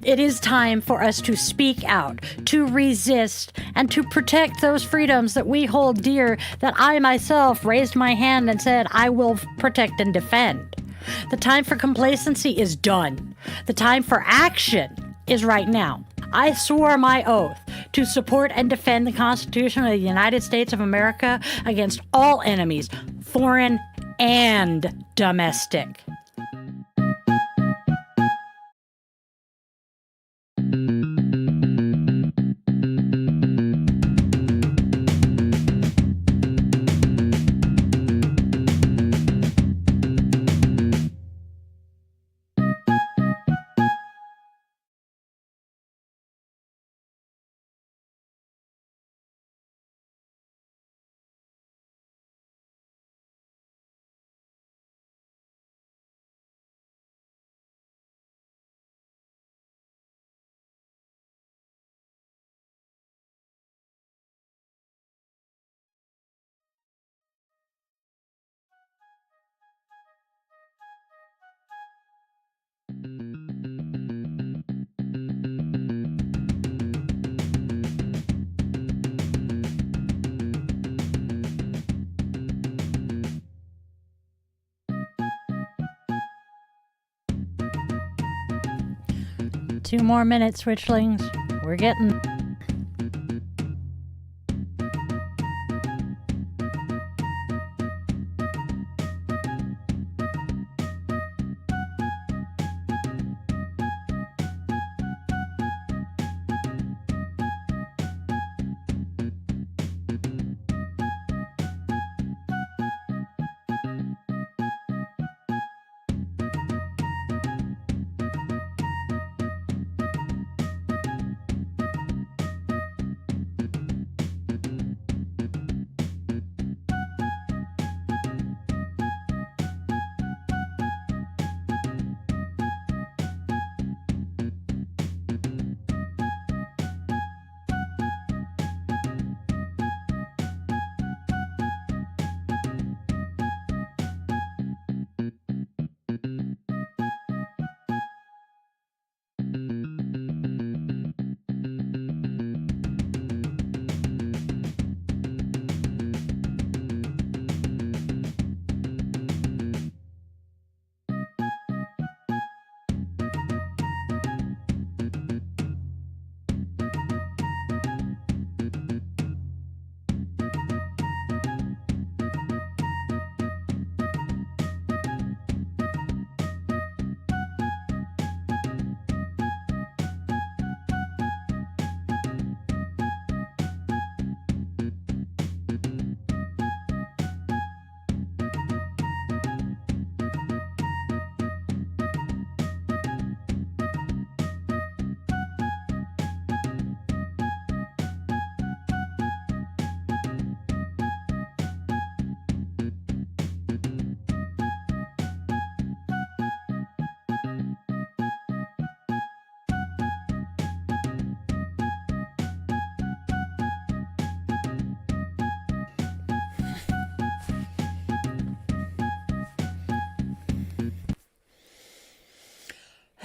It is time for us to speak out, to resist, and to protect those freedoms that we hold dear, that I myself raised my hand and said I will protect and defend. The time for complacency is done. The time for action is right now. I swore my oath to support and defend the Constitution of the United States of America against all enemies, foreign and domestic. Two more minutes, Witchlings. We're getting...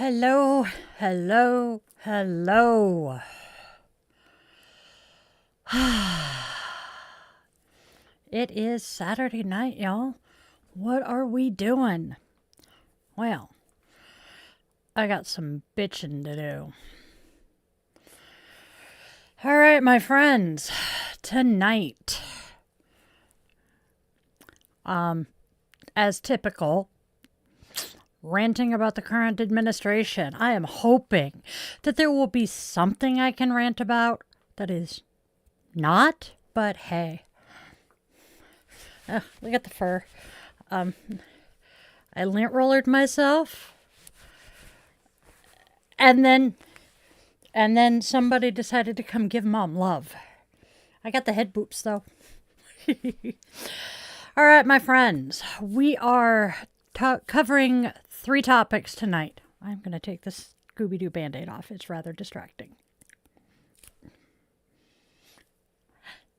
Hello, hello, hello. It is Saturday night, y'all. What are we doing? Well, I got some bitching to do. All right, my friends, tonight, as typical, ranting about the current administration. I am hoping that there will be something I can rant about that is not, but hey. Look at the fur. I lint rollered myself. And then somebody decided to come give Mom love. I got the head boops though. All right, my friends, we are covering 3 topics tonight. I'm going to take this Scooby-Doo Band-Aid off. It's rather distracting.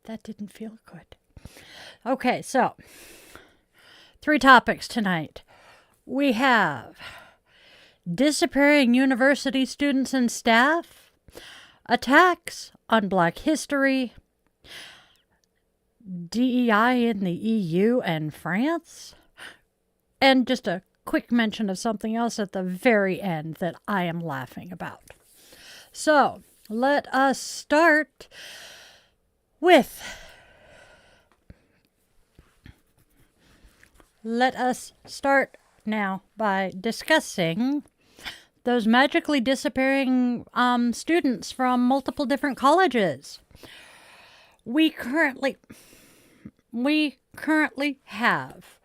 That didn't feel good. Okay, so 3 topics tonight. We have disappearing university students and staff, attacks on Black history, DEI in the EU and France, and just a quick mention of something else at the very end that I am laughing about. So, let us start with... Let us start now by discussing those magically disappearing students from multiple different colleges. We currently have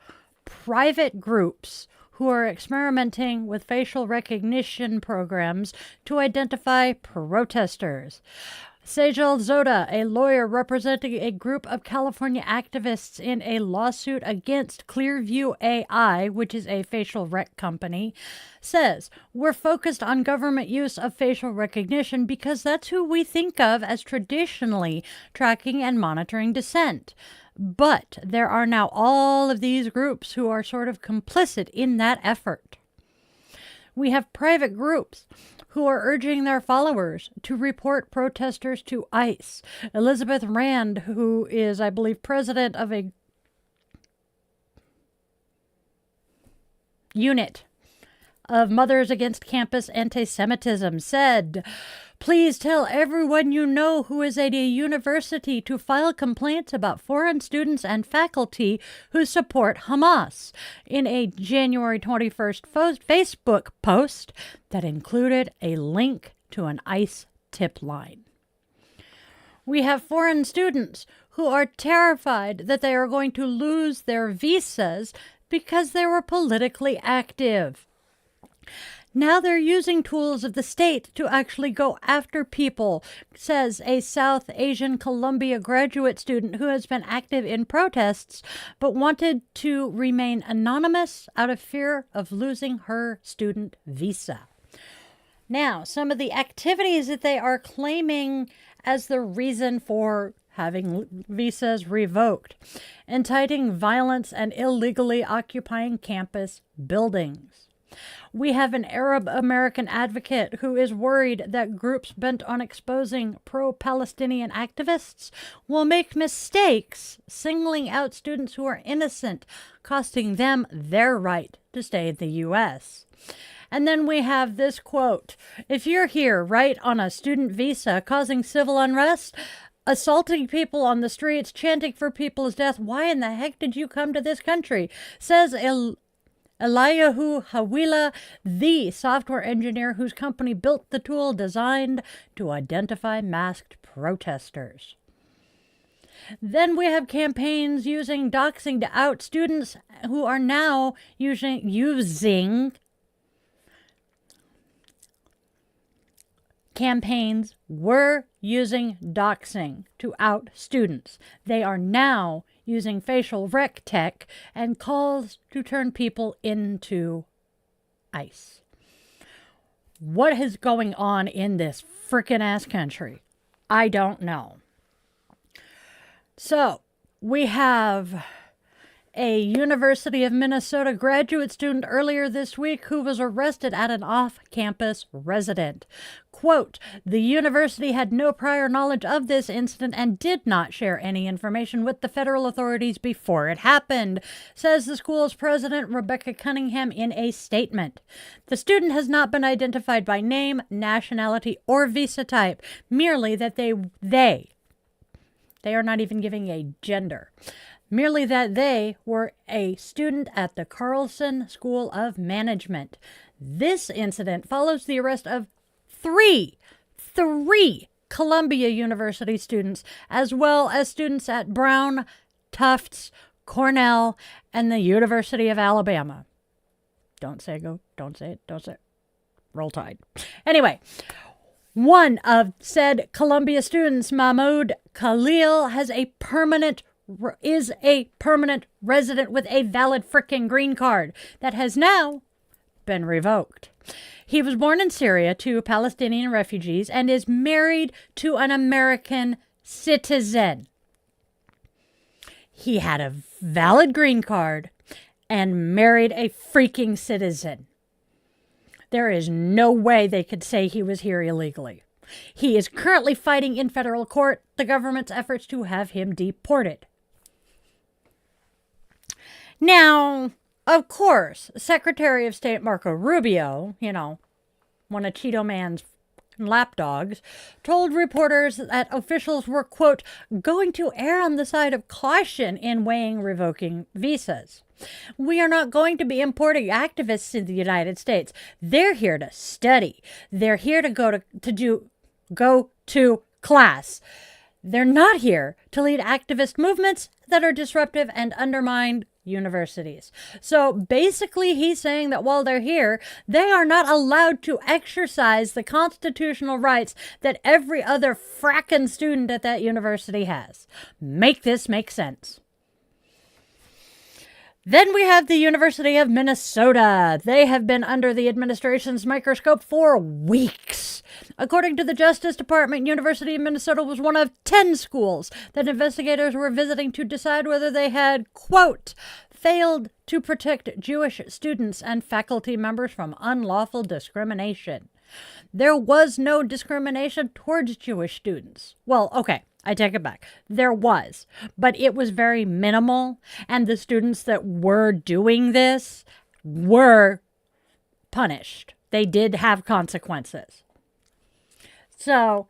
private groups who are experimenting with facial recognition programs to identify protesters. Sejal Zoda, a lawyer representing a group of California activists in a lawsuit against Clearview AI, which is a facial rec company, says, "We're focused on government use of facial recognition because that's who we think of as traditionally tracking and monitoring dissent. But there are now all of these groups who are sort of complicit in that effort. We have private groups who are urging their followers to report protesters to ICE. Elizabeth Rand, who is, I believe, president of a unit of Mothers Against Campus Anti-Semitism, said, "Please tell everyone you know who is at a university to file complaints about foreign students and faculty who support Hamas," in a January 21st Facebook post that included a link to an ICE tip line. We have foreign students who are terrified that they are going to lose their visas because they were politically active. Now they're using tools of the state to actually go after people, says a South Asian Columbia graduate student who has been active in protests but wanted to remain anonymous out of fear of losing her student visa. Now, some of the activities that they are claiming as the reason for having visas revoked: inciting violence and illegally occupying campus buildings. We have an Arab American advocate who is worried that groups bent on exposing pro-Palestinian activists will make mistakes, singling out students who are innocent, costing them their right to stay in the U.S. And then we have this quote: "If you're here, right, on a student visa, causing civil unrest, assaulting people on the streets, chanting for people's death, why in the heck did you come to this country?" says Eliyahu Hawila, the software engineer whose company built the tool designed to identify masked protesters. Then we have campaigns using doxing to out students who are now campaigns were using doxing to out students. They are now using facial rec tech and calls to turn people into ICE. What is going on in this frickin' ass country? I don't know. So, we have a University of Minnesota graduate student earlier this week who was arrested at an off-campus residence. Quote, "The university had no prior knowledge of this incident and did not share any information with the federal authorities before it happened," says the school's president, Rebecca Cunningham, in a statement. "The student has not been identified by name, nationality, or visa type, merely that they are not even giving a gender. Merely that they were a student at the Carlson School of Management. This incident follows the arrest of three Columbia University students, as well as students at Brown, Tufts, Cornell, and the University of Alabama." Don't say it. Roll Tide. Anyway, one of said Columbia students, Mahmoud Khalil, is a permanent resident with a valid frickin' green card that has now been revoked. He was born in Syria to Palestinian refugees and is married to an American citizen. He had a valid green card and married a freaking citizen. There is no way they could say he was here illegally. He is currently fighting in federal court the government's efforts to have him deported. Now, of course, Secretary of State Marco Rubio, one of Cheeto Man's lapdogs, told reporters that officials were, quote, going to err on the side of caution in weighing revoking visas. We are not going to be importing activists in the United States. They're here to study. They're here to go to class. They're not here to lead activist movements that are disruptive and undermine universities. So basically he's saying that while they're here, they are not allowed to exercise the constitutional rights that every other frackin' student at that university has. Make this make sense. Then we have the University of Minnesota. They have been under the administration's microscope for weeks. According to the Justice Department, University of Minnesota was one of 10 schools that investigators were visiting to decide whether they had, quote, failed to protect Jewish students and faculty members from unlawful discrimination. There was no discrimination towards Jewish students. Well, okay. I take it back. There was, but it was very minimal, and the students that were doing this were punished. They did have consequences. So,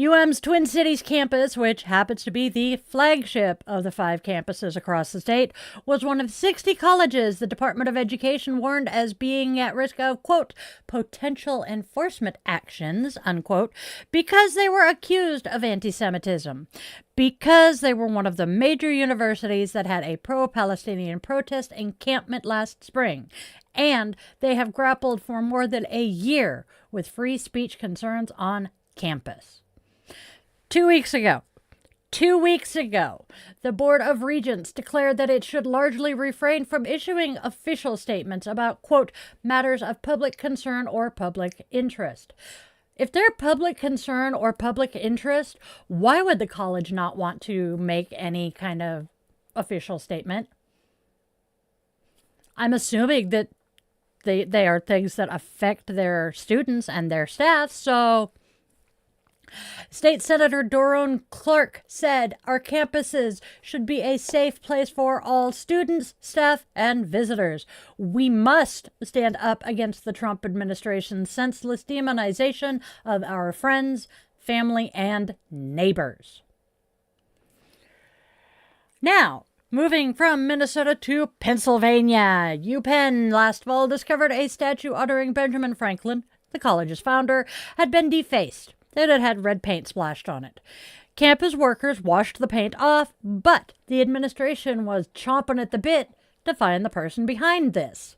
UM's Twin Cities campus, which happens to be the flagship of the 5 campuses across the state, was one of 60 colleges the Department of Education warned as being at risk of, quote, potential enforcement actions, unquote, because they were accused of anti-Semitism, because they were one of the major universities that had a pro-Palestinian protest encampment last spring, and they have grappled for more than a year with free speech concerns on campus. 2 weeks ago, the Board of Regents declared that it should largely refrain from issuing official statements about, quote, matters of public concern or public interest. If they're public concern or public interest, why would the college not want to make any kind of official statement? I'm assuming that they are things that affect their students and their staff, so... State Senator Dorone Clark said our campuses should be a safe place for all students, staff, and visitors. We must stand up against the Trump administration's senseless demonization of our friends, family, and neighbors. Now, moving from Minnesota to Pennsylvania, UPenn last fall discovered a statue honoring Benjamin Franklin, the college's founder, had been defaced. It had red paint splashed on it. Campus workers washed the paint off, but the administration was chomping at the bit to find the person behind this.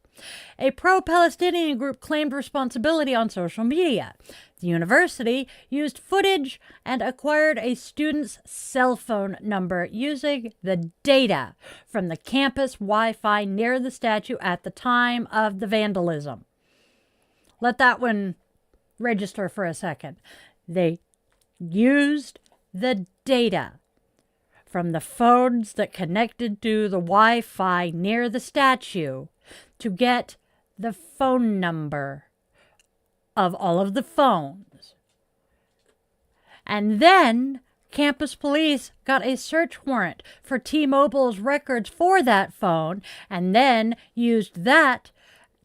A pro-Palestinian group claimed responsibility on social media. The university used footage and acquired a student's cell phone number using the data from the campus Wi-Fi near the statue at the time of the vandalism. Let that one register for a second. They used the data from the phones that connected to the Wi-Fi near the statue to get the phone number of all of the phones. And then campus police got a search warrant for T-Mobile's records for that phone and then used that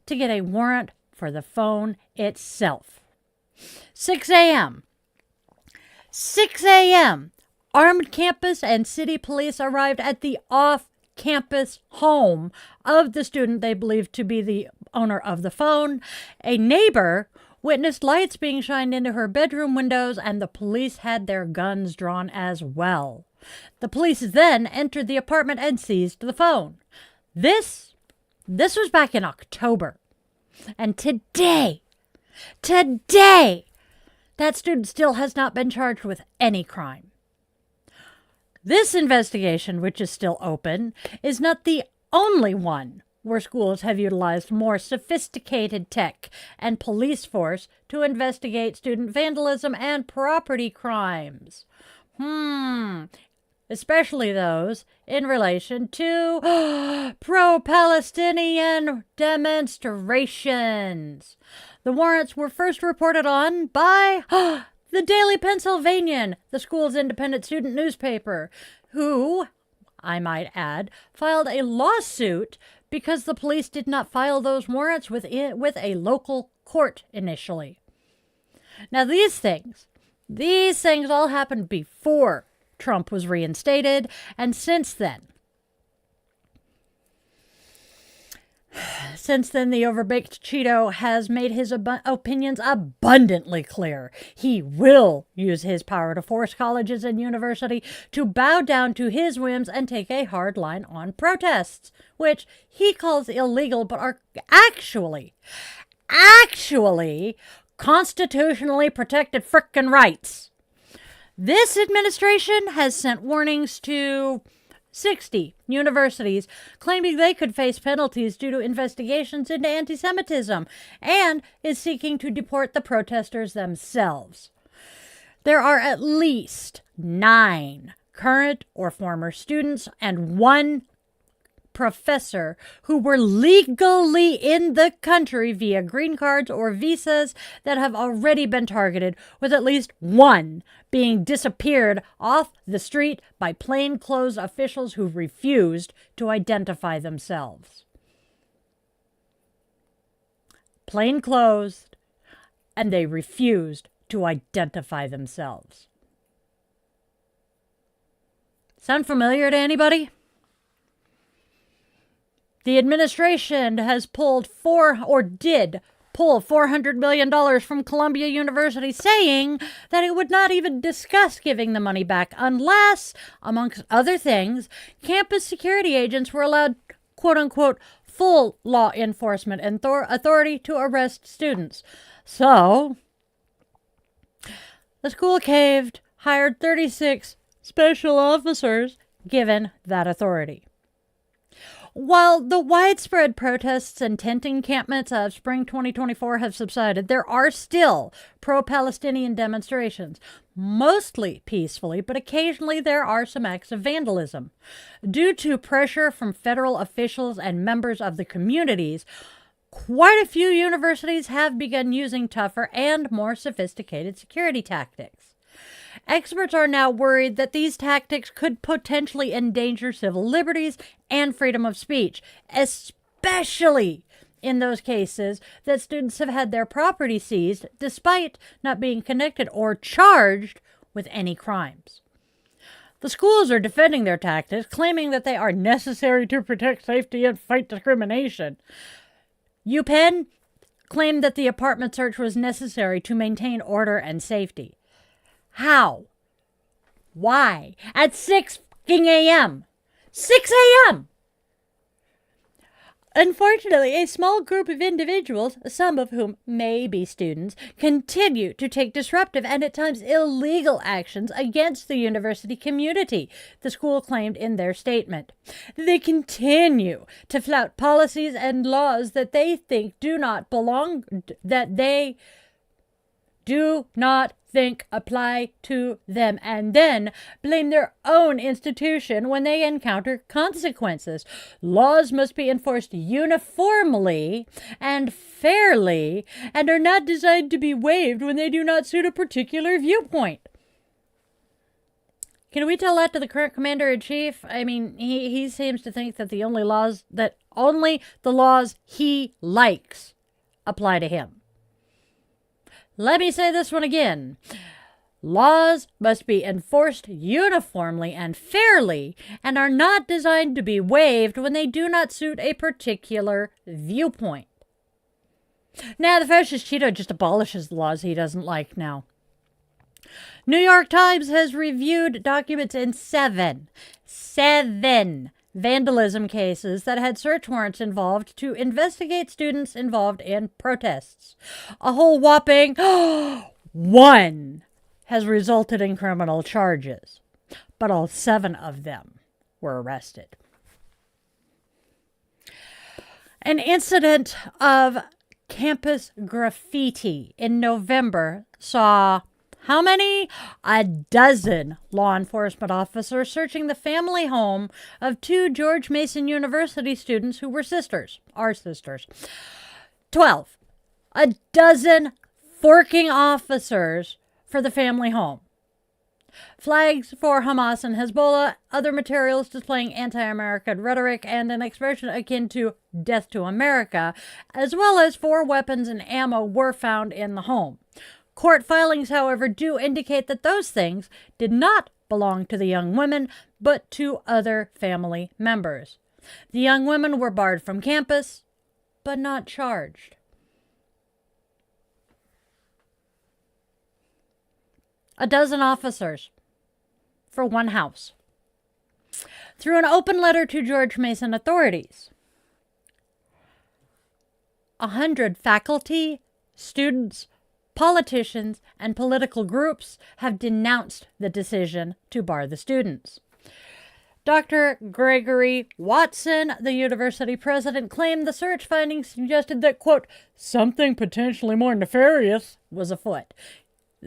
to get a warrant for the phone itself. 6 a.m. 6 a.m. Armed campus and city police arrived at the off-campus home of the student they believed to be the owner of the phone. A neighbor witnessed lights being shined into her bedroom windows, and the police had their guns drawn as well. The police then entered the apartment and seized the phone. This was back in October. And today, that student still has not been charged with any crime. This investigation, which is still open, is not the only one where schools have utilized more sophisticated tech and police force to investigate student vandalism and property crimes. Especially those in relation to pro-Palestinian demonstrations. The warrants were first reported on by the Daily Pennsylvanian, the school's independent student newspaper, who, I might add, filed a lawsuit because the police did not file those warrants with a local court initially. Now, these things all happened before Trump was reinstated, and since then, the overbaked Cheeto has made his opinions abundantly clear. He will use his power to force colleges and universities to bow down to his whims and take a hard line on protests, which he calls illegal but are actually constitutionally protected frickin' rights. This administration has sent warnings to 60 universities claiming they could face penalties due to investigations into anti-Semitism and is seeking to deport the protesters themselves. There are at least 9 current or former students and 1 professor who were legally in the country via green cards or visas that have already been targeted, with at least 1 being disappeared off the street by plainclothes officials who refused to identify themselves. Plainclothes, and they refused to identify themselves. Sound familiar to anybody? The administration has did pull $400 million from Columbia University, saying that it would not even discuss giving the money back unless, amongst other things, campus security agents were allowed, quote-unquote, full law enforcement authority to arrest students. So, the school caved, hired 36 special officers given that authority. While the widespread protests and tent encampments of spring 2024 have subsided, there are still pro-Palestinian demonstrations, mostly peacefully, but occasionally there are some acts of vandalism. Due to pressure from federal officials and members of the communities, quite a few universities have begun using tougher and more sophisticated security tactics. Experts are now worried that these tactics could potentially endanger civil liberties and freedom of speech, especially in those cases that students have had their property seized despite not being connected or charged with any crimes. The schools are defending their tactics, claiming that they are necessary to protect safety and fight discrimination. UPenn claimed that the apartment search was necessary to maintain order and safety. How? Why? At 6 a.m. 6 a.m. Unfortunately, a small group of individuals, some of whom may be students, continue to take disruptive and at times illegal actions against the university community, the school claimed in their statement. They continue to flout policies and laws that they think do not apply to them, and then blame their own institution when they encounter consequences. Laws must be enforced uniformly and fairly and are not designed to be waived when they do not suit a particular viewpoint. Can we tell that to the current commander-in-chief? I mean, he seems to think that only the laws he likes apply to him. Let me say this one again. Laws must be enforced uniformly and fairly and are not designed to be waived when they do not suit a particular viewpoint. Now, the fascist Cheeto just abolishes the laws he doesn't like now. New York Times has reviewed documents in seven vandalism cases that had search warrants involved to investigate students involved in protests. A whole whopping 1 has resulted in criminal charges, but all 7 of them were arrested. An incident of campus graffiti in November saw How many? A dozen law enforcement officers searching the family home of 2 George Mason University students who were sisters. Our sisters. 12. A dozen forking officers for the family home. Flags for Hamas and Hezbollah, other materials displaying anti-American rhetoric, and an expression akin to death to America, as well as 4 weapons and ammo were found in the home. Court filings, however, do indicate that those things did not belong to the young women, but to other family members. The young women were barred from campus, but not charged. A dozen officers for one house. Through an open letter to George Mason authorities, 100 faculty, students, politicians, and political groups have denounced the decision to bar the students. Dr. Gregory Watson, the university president, claimed the search findings suggested that, quote, something potentially more nefarious was afoot.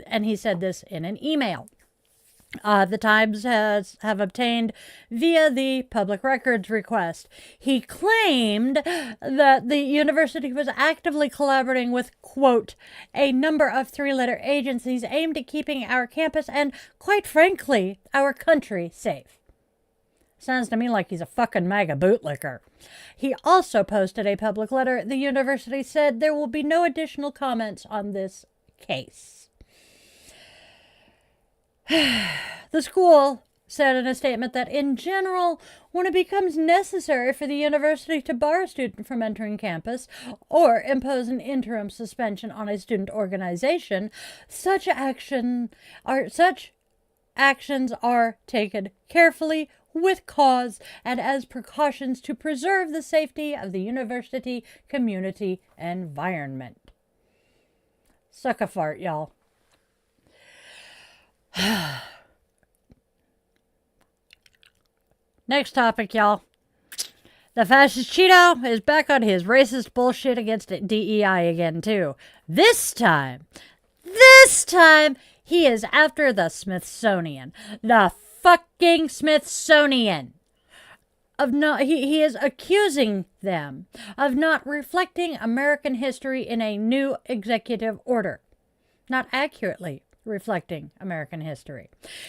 And he said this in an email. The Times have obtained via the public records request. He claimed that the university was actively collaborating with, quote, a number of 3-letter agencies aimed at keeping our campus and, quite frankly, our country safe. Sounds to me like he's a fucking MAGA bootlicker. He also posted a public letter. The university said there will be no additional comments on this case. The school said in a statement that, in general, when it becomes necessary for the university to bar a student from entering campus or impose an interim suspension on a student organization, such actions are taken carefully, with cause, and as precautions to preserve the safety of the university community environment. Suck a fart, y'all. Next topic, y'all. The fascist Cheeto is back on his racist bullshit against DEI again, too. This time, he is after the Smithsonian. The fucking Smithsonian. He is accusing them of not reflecting American history in a new executive order. Not accurately reflecting American history.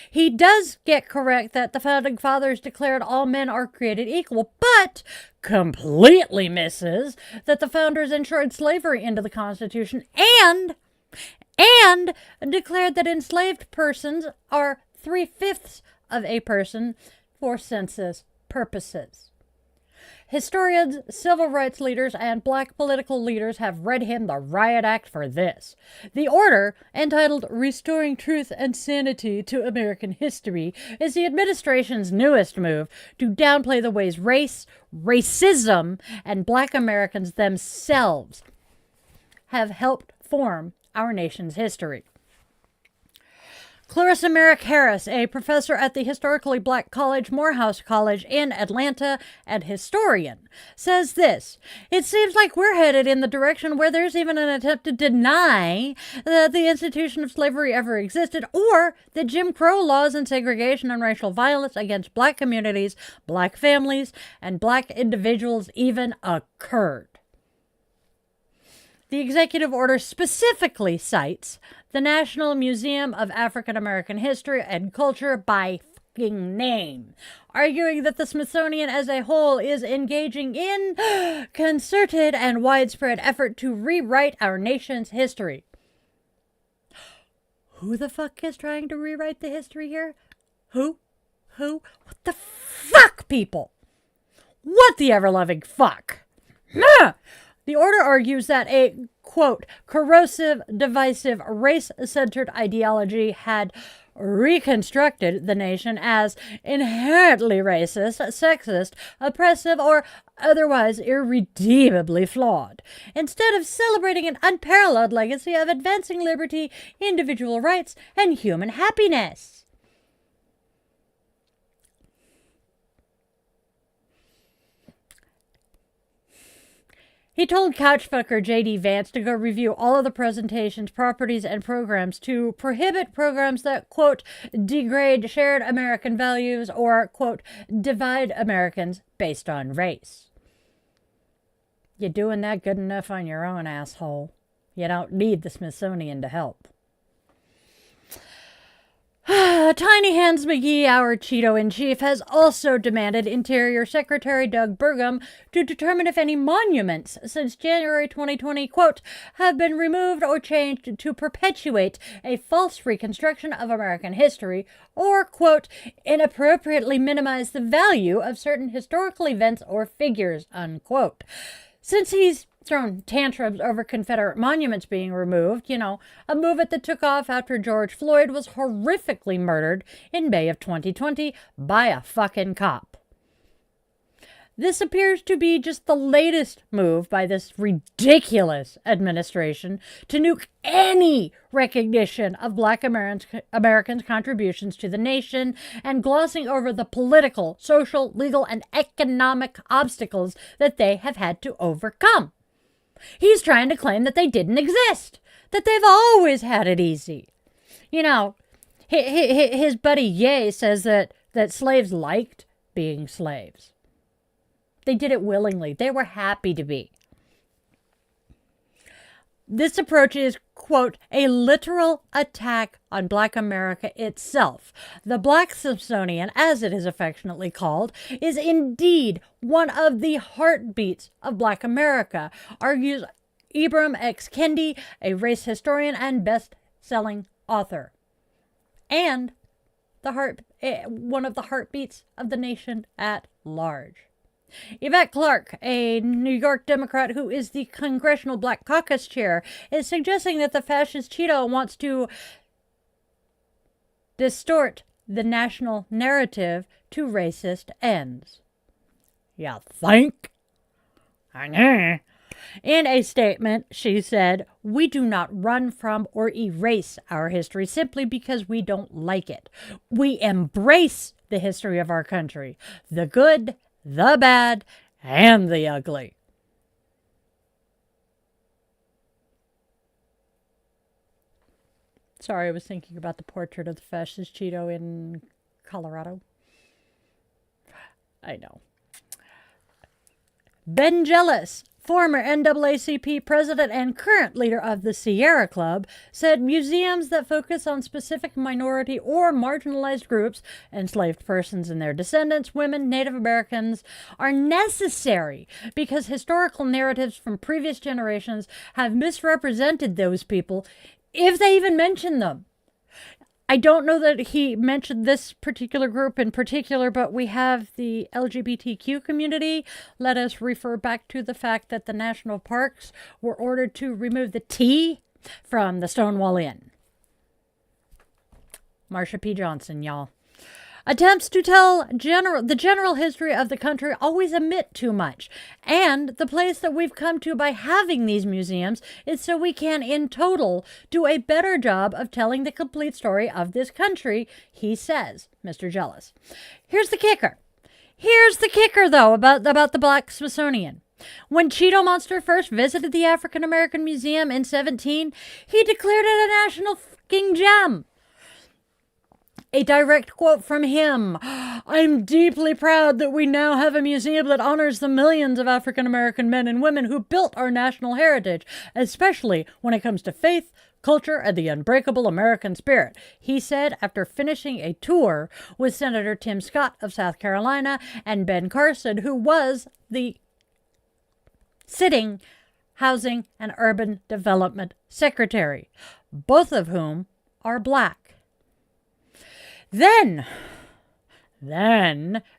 He does get correct that the Founding Fathers declared all men are created equal, but completely misses that the founders enshrined slavery into the Constitution and declared that enslaved persons are 3/5 of a person for census purposes. Historians, civil rights leaders, and black political leaders have read him the riot act for this. The order, entitled Restoring Truth and Sanity to American History, is the administration's newest move to downplay the ways race, racism, and black Americans themselves have helped form our nation's history. Clarissa Merrick Harris, a professor at the historically black college Morehouse College in Atlanta and historian, says this: it seems like we're headed in the direction where there's even an attempt to deny that the institution of slavery ever existed, or that Jim Crow laws and segregation and racial violence against black communities, black families, and black individuals even occurred. The executive order specifically cites the National Museum of African American History and Culture by fucking name, arguing that the Smithsonian as a whole is engaging in concerted and widespread effort to rewrite our nation's history. Who the fuck is trying to rewrite the history here? Who? What the fuck, people? What the ever-loving fuck? The order argues that a, quote, corrosive, divisive, race-centered ideology had reconstructed the nation as inherently racist, sexist, oppressive, or otherwise irredeemably flawed, instead of celebrating an unparalleled legacy of advancing liberty, individual rights, and human happiness. He told couchfucker J.D. Vance to go review all of the presentations, properties, and programs to prohibit programs that, quote, degrade shared American values or, quote, divide Americans based on race. You're doing that good enough on your own, asshole. You don't need the Smithsonian to help. Tiny Hands McGee, our Cheeto-in-chief, has also demanded Interior Secretary Doug Burgum to determine if any monuments since January 2020, quote, have been removed or changed to perpetuate a false reconstruction of American history or, quote, inappropriately minimize the value of certain historical events or figures, unquote. Since he's thrown tantrums over Confederate monuments being removed, a movement that took off after George Floyd was horrifically murdered in May of 2020 by a fucking cop. This appears to be just the latest move by this ridiculous administration to nuke any recognition of Black Americans' contributions to the nation and glossing over the political, social, legal, and economic obstacles that they have had to overcome. He's trying to claim that they didn't exist, that they've always had it easy. His buddy Ye says that slaves liked being slaves. They did it willingly. They were happy to be. This approach is, quote, a literal attack on Black America itself. The Black Smithsonian, as it is affectionately called, is indeed one of the heartbeats of Black America, argues Ibram X. Kendi, a race historian and best-selling author. And one of the heartbeats of the nation at large. Yvette Clarke, a New York Democrat who is the Congressional Black Caucus chair, is suggesting that the fascist Cheeto wants to distort the national narrative to racist ends. You think? In a statement, she said, "We do not run from or erase our history simply because we don't like it. We embrace the history of our country, the good, the bad, and the ugly." Sorry, I was thinking about the portrait of the fascist Cheeto in Colorado. I know. Ben Jealous, former NAACP president and current leader of the Sierra Club, said museums that focus on specific minority or marginalized groups, enslaved persons and their descendants, women, Native Americans, are necessary because historical narratives from previous generations have misrepresented those people, if they even mention them. I don't know that he mentioned this particular group in particular, but we have the LGBTQ community. Let us refer back to the fact that the national parks were ordered to remove the T from the Stonewall Inn. Marsha P. Johnson, y'all. Attempts to tell the general history of the country always omit too much. And the place that we've come to by having these museums is so we can, in total, do a better job of telling the complete story of this country, he says, Mr. Jealous. Here's the kicker. Though, about the Black Smithsonian. When Cheeto Monster first visited the African American Museum in 2017, he declared it a national fucking gem. A direct quote from him: "I'm deeply proud that we now have a museum that honors the millions of African American men and women who built our national heritage, especially when it comes to faith, culture, and the unbreakable American spirit," he said after finishing a tour with Senator Tim Scott of South Carolina and Ben Carson, who was the sitting Housing and Urban Development Secretary, both of whom are Black. Then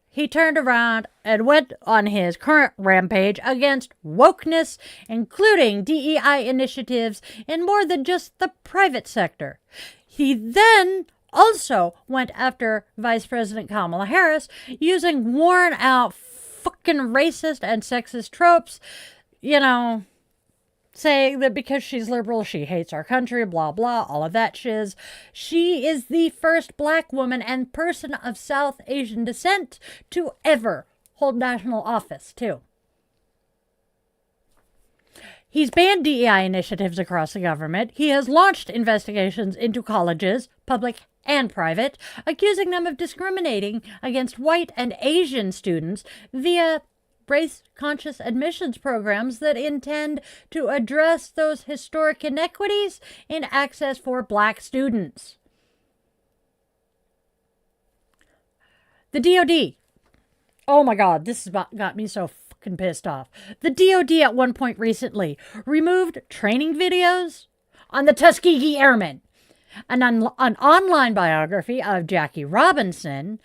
he turned around and went on his current rampage against wokeness, including DEI initiatives in more than just the private sector. He then also went after Vice President Kamala Harris, using worn-out fucking racist and sexist tropes, saying that because she's liberal, she hates our country, blah, blah, all of that shiz. She is the first Black woman and person of South Asian descent to ever hold national office, too. He's banned DEI initiatives across the government. He has launched investigations into colleges, public and private, accusing them of discriminating against white and Asian students via race-conscious admissions programs that intend to address those historic inequities in access for black students. The DoD. Oh my God, this has got me so fucking pissed off. The DoD at one point recently removed training videos on the Tuskegee Airmen, an online biography of Jackie Robinson,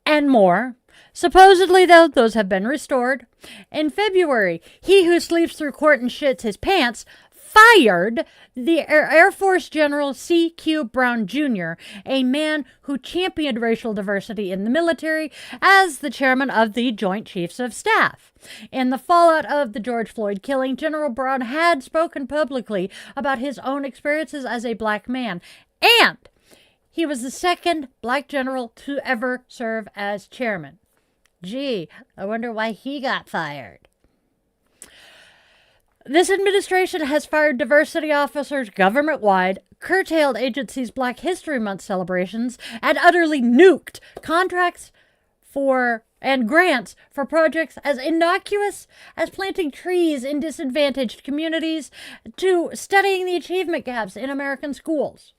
and more. Supposedly, though, those have been restored. In February, he who sleeps through court and shits his pants fired the Air Force General C.Q. Brown Jr., a man who championed racial diversity in the military, as the chairman of the Joint Chiefs of Staff. In the fallout of the George Floyd killing, General Brown had spoken publicly about his own experiences as a black man, and he was the second black general to ever serve as chairman. Gee, I wonder why he got fired. This administration has fired diversity officers government-wide, curtailed agencies' Black History Month celebrations, and utterly nuked contracts for and grants for projects as innocuous as planting trees in disadvantaged communities to studying the achievement gaps in American schools.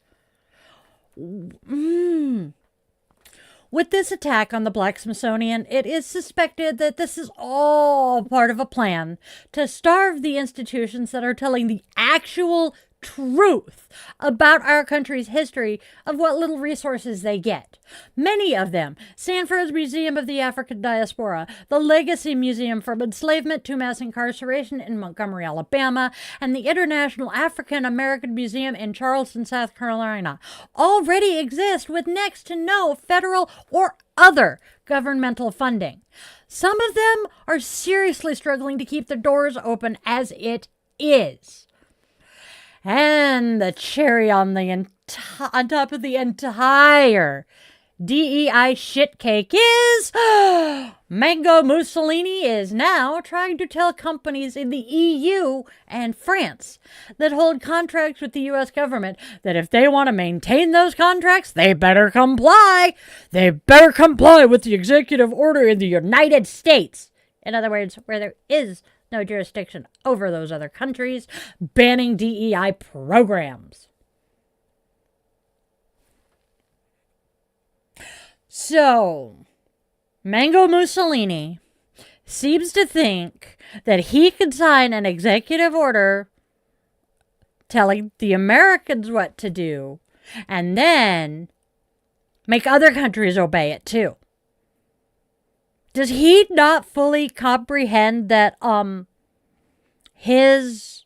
With this attack on the Black Smithsonian, it is suspected that this is all part of a plan to starve the institutions that are telling the actual truth about our country's history of what little resources they get. Many of them, Sanford's Museum of the African Diaspora, the Legacy Museum from Enslavement to Mass Incarceration in Montgomery, Alabama, and the International African American Museum in Charleston, South Carolina, already exist with next to no federal or other governmental funding. Some of them are seriously struggling to keep their doors open as it is. And the cherry on top of the entire DEI shit cake is Mango Mussolini is now trying to tell companies in the EU and France that hold contracts with the U.S. government that if they want to maintain those contracts, they better comply. They better comply with the executive order in the United States. In other words, where there is no jurisdiction over those other countries, banning DEI programs. So, Mango Mussolini seems to think that he could sign an executive order telling the Americans what to do and then make other countries obey it too. Does he not fully comprehend that his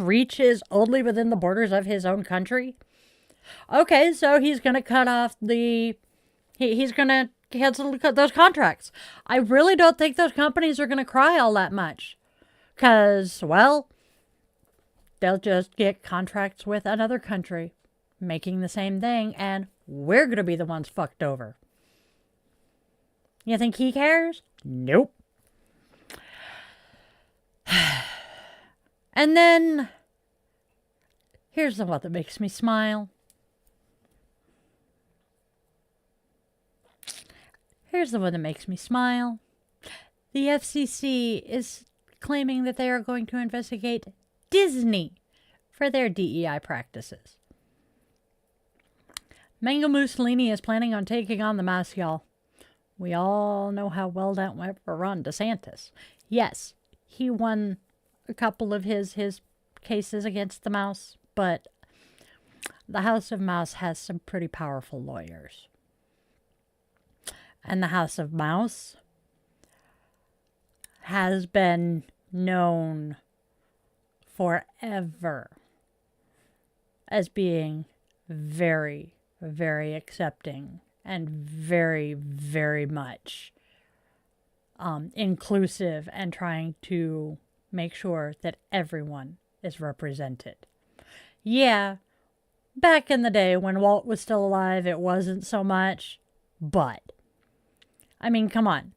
reach is only within the borders of his own country? Okay, so he's going to cut off he's going to cancel those contracts. I really don't think those companies are going to cry all that much. Because, well, they'll just get contracts with another country making the same thing, and we're going to be the ones fucked over. You think he cares? Nope. And then, here's the one that makes me smile. Here's the one that makes me smile. The FCC is claiming that they are going to investigate Disney for their DEI practices. Mango Mussolini is planning on taking on the mouse, y'all. We all know how well that went for Ron DeSantis. Yes, he won a couple of his cases against the mouse, but the House of Mouse has some pretty powerful lawyers. And the House of Mouse has been known forever as being very, very accepting and very, very much inclusive and trying to make sure that everyone is represented. Yeah, back in the day when Walt was still alive, it wasn't so much, but I mean, come on.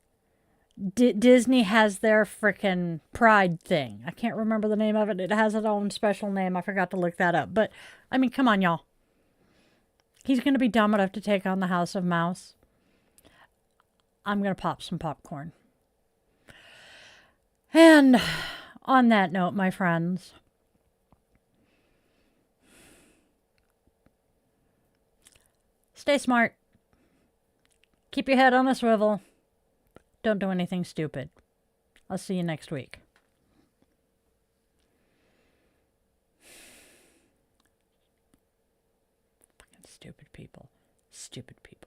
Disney has their frickin' Pride thing. I can't remember the name of it. It has its own special name. I forgot to look that up. But, I mean, come on, y'all. He's going to be dumb enough to take on the House of Mouse. I'm going to pop some popcorn. And on that note, my friends, stay smart. Keep your head on a swivel. Don't do anything stupid. I'll see you next week. Fucking stupid people. Stupid people.